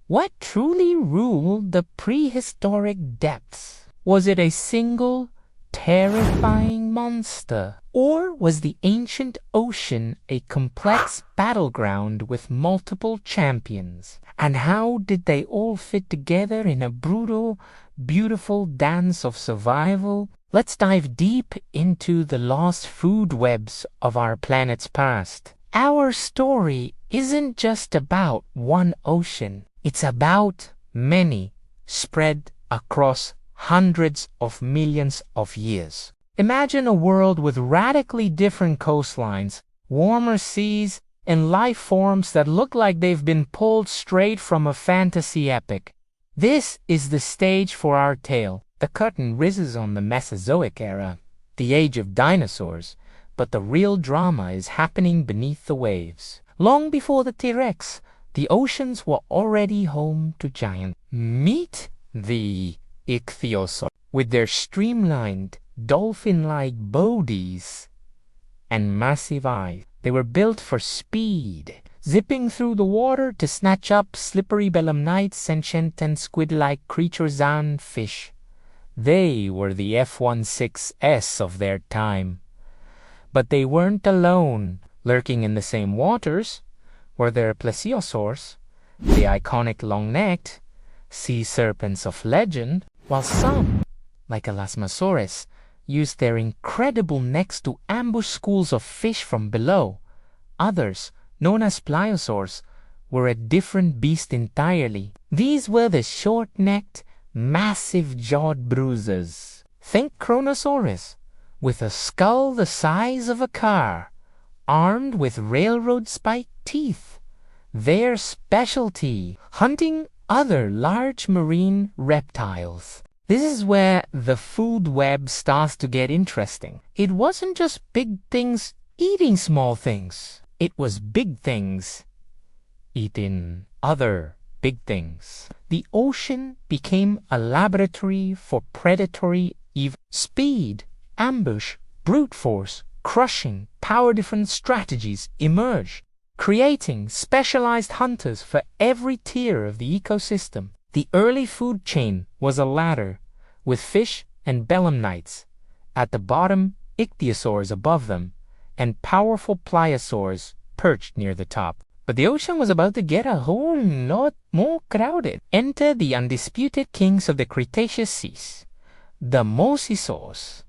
What truly ruled the prehistoric depths? Was it a single, terrifying monster? Or was the ancient ocean a complex battleground with multiple champions? And how did they all fit together in a brutal, beautiful dance of survival? Let's dive deep into the lost food webs of our planet's past. Our story isn't just about one ocean. It's about many, spread across hundreds of millions of years. Imagine a world with radically different coastlines, warmer seas, and life forms that look like they've been pulled straight from a fantasy epic. This is the stage for our tale. The curtain rises on the Mesozoic era, the age of dinosaurs, but the real drama is happening beneath the waves. Long before the T-Rex, the oceans were already home to giants. Meet the ichthyosaurs, with their streamlined, dolphin-like bodies and massive eyes. They were built for speed, zipping through the water to snatch up slippery belemnites, sentient and squid-like creatures and fish. They were the F-16S of their time. But they weren't alone. Lurking in the same waters were their plesiosaurs, the iconic long-necked sea serpents of legend, while some, like Elasmosaurus, used their incredible necks to ambush schools of fish from below. Others, known as pliosaurs, were a different beast entirely. These were the short-necked, massive-jawed bruisers. Think Kronosaurus, with a skull the size of a car, armed with railroad-spiked teeth. Their specialty, hunting other large marine reptiles. This is where the food web starts to get interesting. It wasn't just big things eating small things. It was big things eating other big things. The ocean became a laboratory for predatory speed, ambush, brute force, crushing, power-different strategies emerged, creating specialized hunters for every tier of the ecosystem. The early food chain was a ladder, with fish and belemnites at the bottom, ichthyosaurs above them, and powerful pliosaurs perched near the top. But the ocean was about to get a whole lot more crowded. Enter the undisputed kings of the Cretaceous seas, the mosasaurs.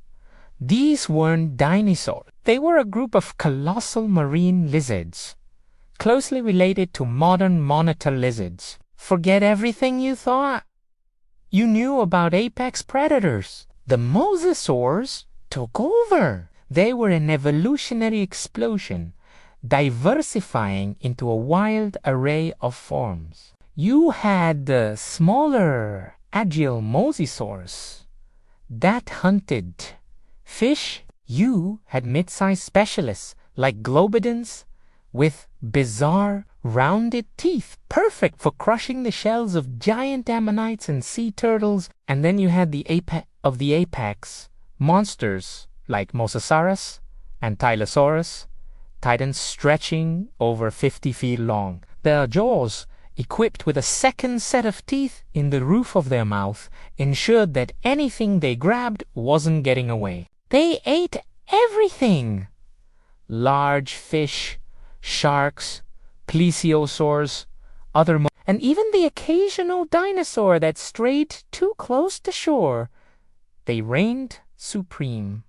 These weren't dinosaurs. They were a group of colossal marine lizards, closely related to modern monitor lizards. Forget everything you thought you knew about apex predators. The mosasaurs took over. They were an evolutionary explosion, diversifying into a wild array of forms. You had the smaller, agile mosasaurs that hunted fish. You had mid-sized specialists like globidans with bizarre, rounded teeth, perfect for crushing the shells of giant ammonites and sea turtles. And then you had the apex monsters like Mosasaurus and Tylosaurus, titans stretching over 50 feet long. Their jaws, equipped with a second set of teeth in the roof of their mouth, ensured that anything they grabbed wasn't getting away. They ate everything. Large fish, sharks, plesiosaurs, and even the occasional dinosaur that strayed too close to shore. They reigned supreme.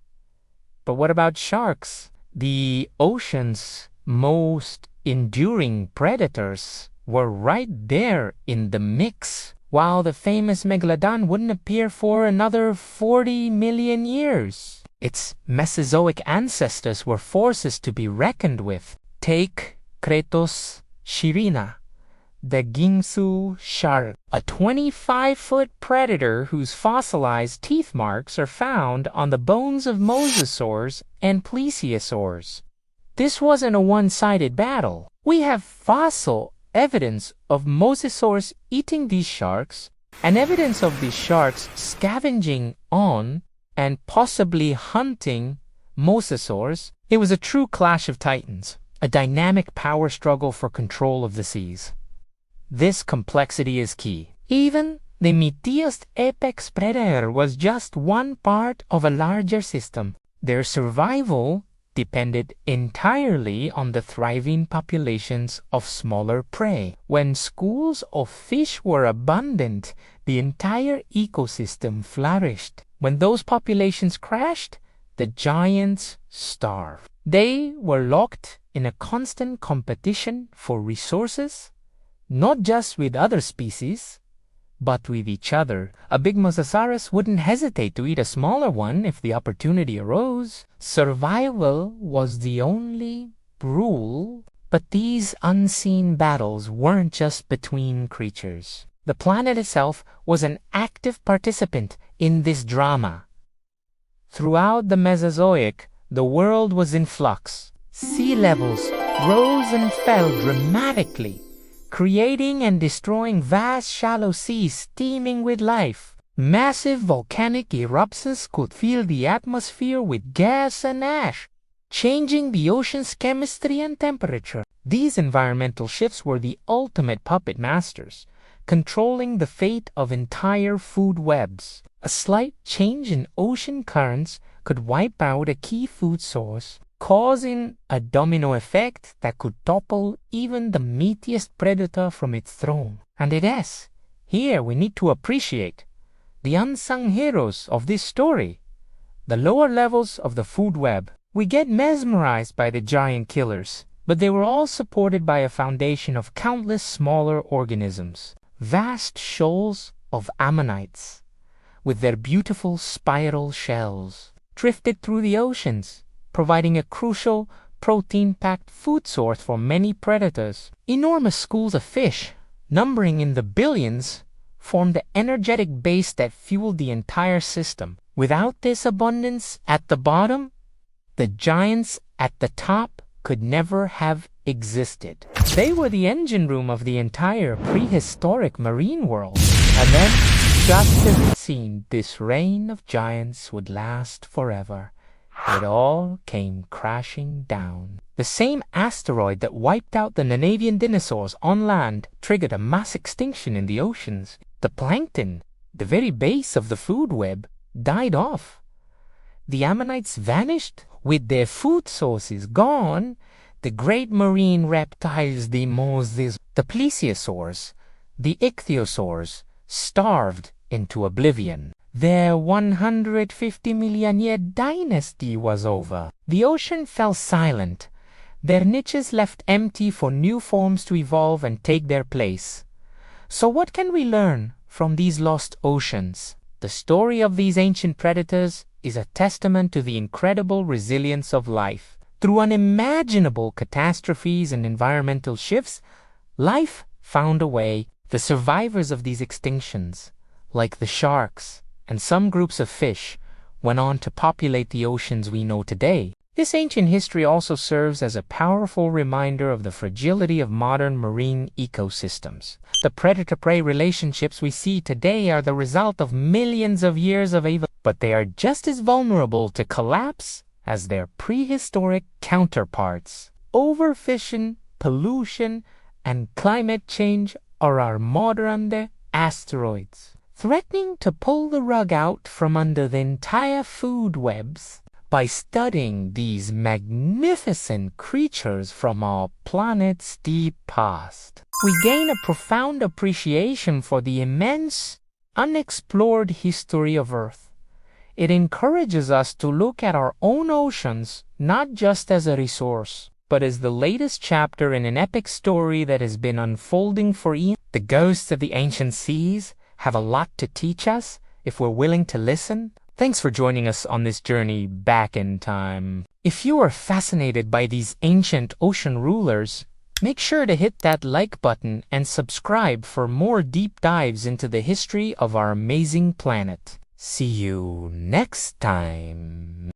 But what about sharks? The ocean's most enduring predators were right there in the mix. While the famous megalodon wouldn't appear for another 40 million years. Its Mesozoic ancestors were forces to be reckoned with. Take Kretos shirina, the Gingsu shark, a 25-foot predator whose fossilized teeth marks are found on the bones of mosasaurs and plesiosaurs. This wasn't a one-sided battle. We have fossil evidence of mosasaurs eating these sharks, and evidence of these sharks scavenging on and possibly hunting mosasaurs. It was a true clash of titans, a dynamic power struggle for control of the seas. This complexity is key. Even the mightiest apex predator was just one part of a larger system. Their survival depended entirely on the thriving populations of smaller prey. When schools of fish were abundant, the entire ecosystem flourished. When those populations crashed, the giants starved. They were locked in a constant competition for resources, not just with other species, but with each other. A big mosasaurus wouldn't hesitate to eat a smaller one if the opportunity arose. Survival was the only rule, but these unseen battles weren't just between creatures. The planet itself was an active participant in this drama. Throughout the Mesozoic, the world was in flux. Sea levels rose and fell dramatically, creating and destroying vast shallow seas teeming with life. Massive volcanic eruptions could fill the atmosphere with gas and ash, changing the ocean's chemistry and temperature. These environmental shifts were the ultimate puppet masters, controlling the fate of entire food webs. A slight change in ocean currents could wipe out a key food source, causing a domino effect that could topple even the meatiest predator from its throne. And yes, here we need to appreciate the unsung heroes of this story, the lower levels of the food web. We get mesmerized by the giant killers, but they were all supported by a foundation of countless smaller organisms. Vast shoals of ammonites, with their beautiful spiral shells, drifted through the oceans, providing a crucial, protein-packed food source for many predators. Enormous schools of fish, numbering in the billions, formed the energetic base that fueled the entire system. Without this abundance at the bottom, the giants at the top could never have existed. They were the engine room of the entire prehistoric marine world. And then, just as it seemed this reign of giants would last forever, it all came crashing down. The same asteroid that wiped out the Nanavian dinosaurs on land triggered a mass extinction in the oceans. The plankton, the very base of the food web, died off. The ammonites vanished. With their food sources gone, the great marine reptiles, the plesiosaurs, the ichthyosaurs, starved into oblivion. Their 150 million year dynasty was over. The ocean fell silent, their niches left empty for new forms to evolve and take their place. So what can we learn from these lost oceans? The story of these ancient predators is a testament to the incredible resilience of life. Through unimaginable catastrophes and environmental shifts, life found a way. The survivors of these extinctions, like the sharks and some groups of fish, went on to populate the oceans we know today. This ancient history also serves as a powerful reminder of the fragility of modern marine ecosystems. The predator-prey relationships we see today are the result of millions of years of evolution, but they are just as vulnerable to collapse as their prehistoric counterparts. Overfishing, pollution, and climate change are our modern asteroids, threatening to pull the rug out from under the entire food webs. By studying these magnificent creatures from our planet's deep past, we gain a profound appreciation for the immense, unexplored history of Earth. It encourages us to look at our own oceans not just as a resource, but as the latest chapter in an epic story that has been unfolding for eons. The ghosts of the ancient seas have a lot to teach us if we're willing to listen. Thanks for joining us on this journey back in time. If you are fascinated by these ancient ocean rulers, make sure to hit that like button and subscribe for more deep dives into the history of our amazing planet. See you next time.